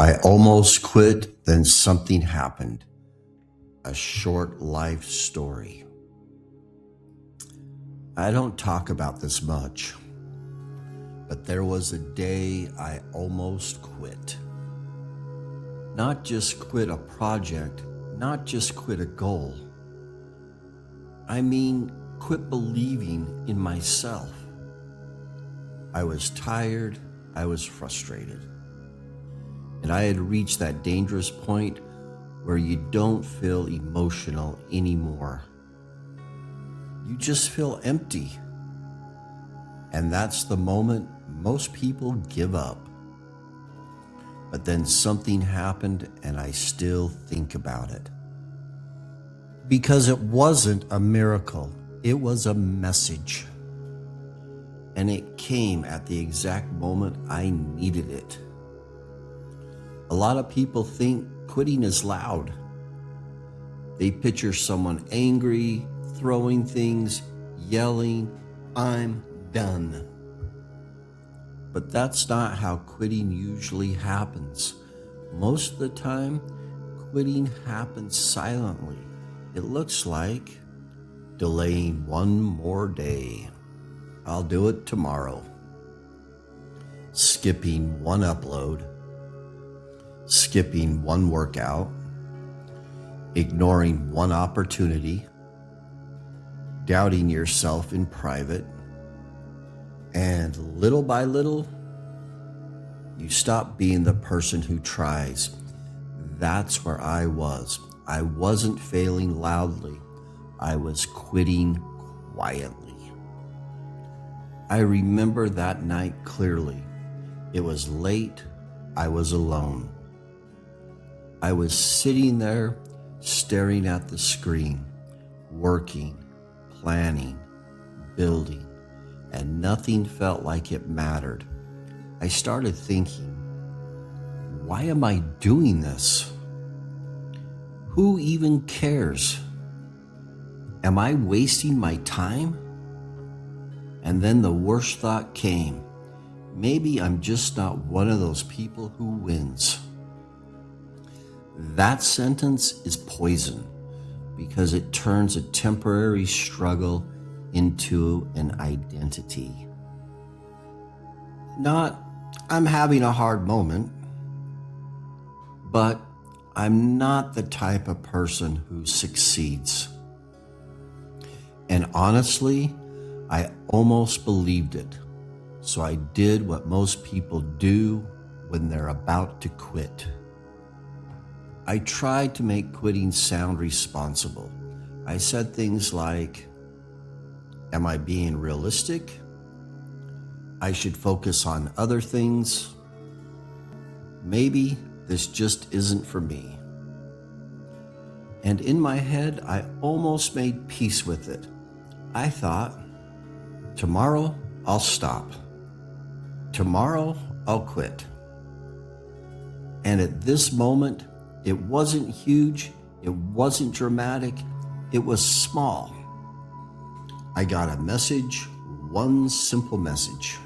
I almost quit, then something happened. A short life story. I don't talk about this much, but there was a day I almost quit. Not just quit a project, not just quit a goal. I mean, quit believing in myself. I was tired, I was frustrated. And I had reached that dangerous point where you don't feel emotional anymore. You just feel empty. And that's the moment most people give up. But then something happened and I still think about it. Because it wasn't a miracle, it was a message. And it came at the exact moment I needed it. A lot of people think quitting is loud. They picture someone angry, throwing things, yelling, "I'm done." But that's not how quitting usually happens. Most of the time, quitting happens silently. It looks like delaying one more day. I'll do it tomorrow. Skipping one upload. Skipping one workout, ignoring one opportunity, doubting yourself in private, and little by little, you stop being the person who tries. That's where I was. I wasn't failing loudly. I was quitting quietly. I remember that night clearly. It was late. I was alone. I was sitting there staring at the screen, working, planning, building, and nothing felt like it mattered. I started thinking, why am I doing this? Who even cares? Am I wasting my time? And then the worst thought came. Maybe I'm just not one of those people who wins. That sentence is poison because it turns a temporary struggle into an identity. Not, I'm having a hard moment, but I'm not the type of person who succeeds. And honestly, I almost believed it. So I did what most people do when they're about to quit. I tried to make quitting sound responsible. I said things like, am I being realistic? I should focus on other things. Maybe this just isn't for me. And in my head, I almost made peace with it. I thought, tomorrow I'll stop. Tomorrow I'll quit. And at this moment, it wasn't huge, it wasn't dramatic, it was small. I got a message, one simple message.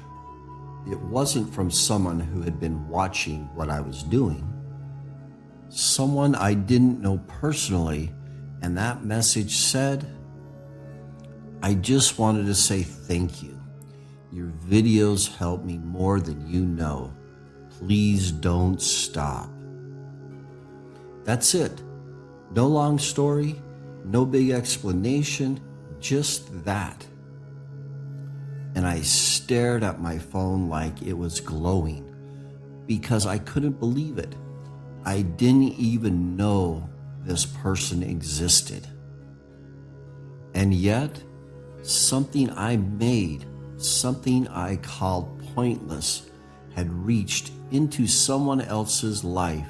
It wasn't from someone who had been watching what I was doing. Someone I didn't know personally, and that message said, I just wanted to say thank you. Your videos help me more than you know. Please don't stop. That's it. No long story, no big explanation, just that. And I stared at my phone like it was glowing because I couldn't believe it. I didn't even know this person existed. And yet, something I made, something I called pointless, had reached into someone else's life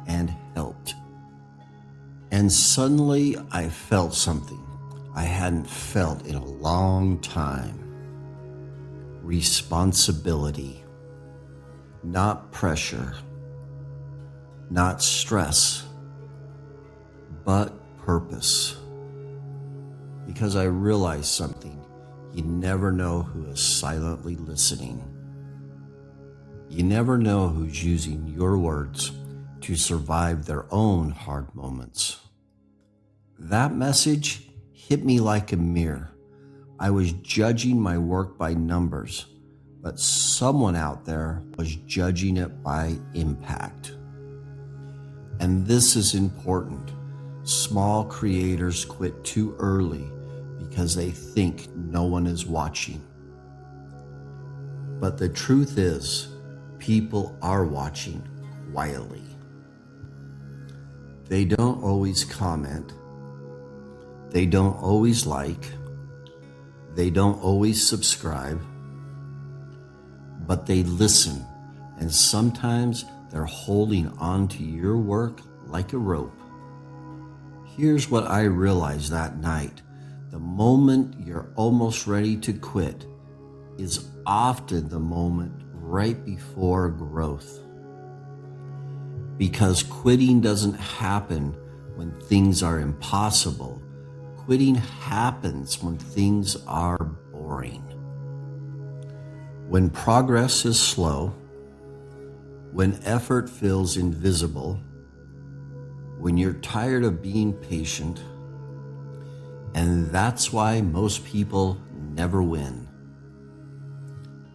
and helped. And suddenly I felt something I hadn't felt in a long time. Responsibility, not pressure, not stress, but purpose. Because I realized something. You never know who is silently listening. You never know who's using your words to survive their own hard moments. That message hit me like a mirror. I was judging my work by numbers, but someone out there was judging it by impact. And this is important. Small creators quit too early because they think no one is watching. But the truth is, people are watching quietly. They don't always comment. They don't always like. They don't always subscribe. But they listen, and sometimes they're holding on to your work like a rope. Here's what I realized that night. The moment you're almost ready to quit is often the moment right before growth. Because quitting doesn't happen when things are impossible. Quitting happens when things are boring. When progress is slow, when effort feels invisible, when you're tired of being patient, and that's why most people never win.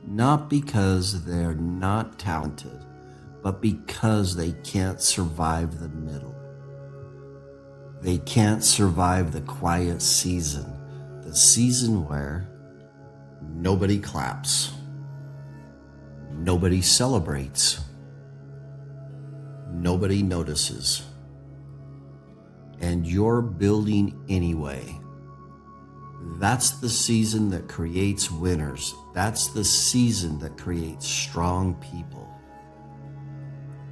Not because they're not talented, but because they can't survive the middle. They can't survive the quiet season, the season where nobody claps, nobody celebrates, nobody notices, and you're building anyway. That's the season that creates winners. That's the season that creates strong people.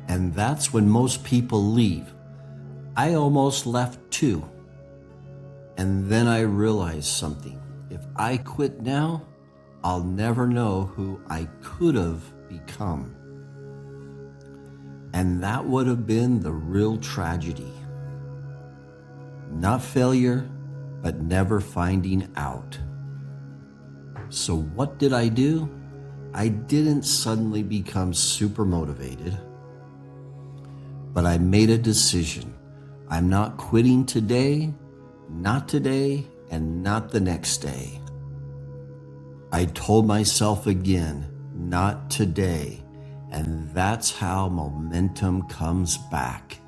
And that's when most people leave. I almost left too. And then I realized something. If I quit now, I'll never know who I could have become. And that would have been the real tragedy. Not failure, but never finding out. So what did I do? I didn't suddenly become super motivated, but I made a decision. I'm not quitting today, and not the next day. I told myself again, not today, and that's how momentum comes back.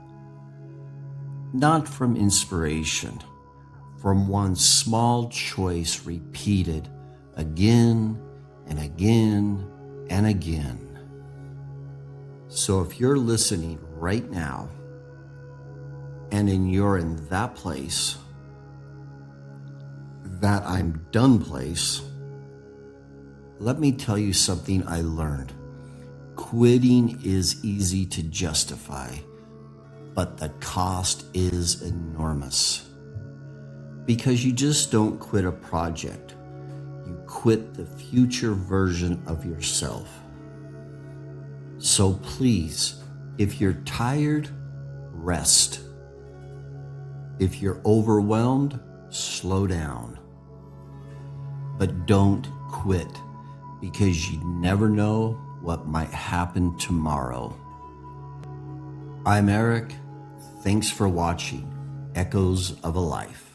Not from inspiration, from one small choice repeated again and again and again. So if you're listening right now and you're in that place, that I'm done place, let me tell you something I learned. Quitting is easy to justify, but the cost is enormous. Because you just don't quit a project. You quit the future version of yourself. So please, if you're tired, rest. If you're overwhelmed, slow down. But don't quit, because you never know what might happen tomorrow. I'm Eric. Thanks for watching Echoes of a Life.